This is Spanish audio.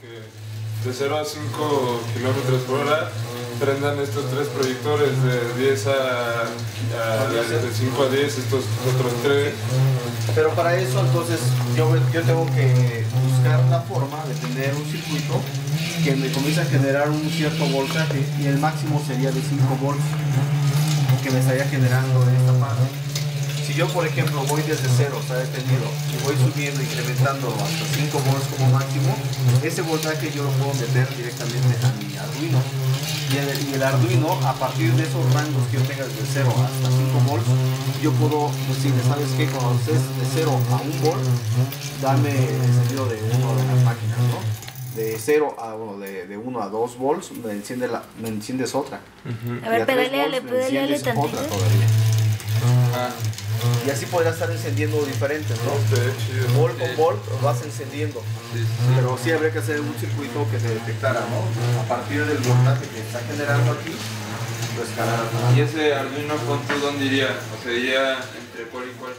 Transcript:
que de 0 a 5 kilómetros por hora prendan estos tres proyectores de 5 a 10, estos otros tres. Pero para eso entonces yo tengo que buscar la forma de tener un circuito que me comience a generar un cierto voltaje y el máximo sería de 5 volts que me estaría generando en esta parte. Si yo por ejemplo voy desde 0, está detenido, y voy subiendo, incrementando hasta 5 volts como máximo, ese voltaje yo lo puedo meter directamente a mi Arduino. Y el Arduino, a partir de esos rangos que yo tenga desde 0 hasta 5 volts, yo puedo decirle, ¿sabes qué? Cuando estés de 0 a 1 volt, dame el encendido de una de las máquinas, ¿no? De 0 a 1, de 1 a 2 volts, me enciendes otra. A ver, pedaleale tantito. Otra todavía. Y así podrás estar encendiendo diferentes, ¿no? Volt con volt vas encendiendo. Pero sí habría que hacer un circuito que se detectara, ¿no? A partir del voltaje que está generando aquí, pues cada... ¿Y ese Arduino con tú dónde iría? O sea, iría entre cuál y cuál.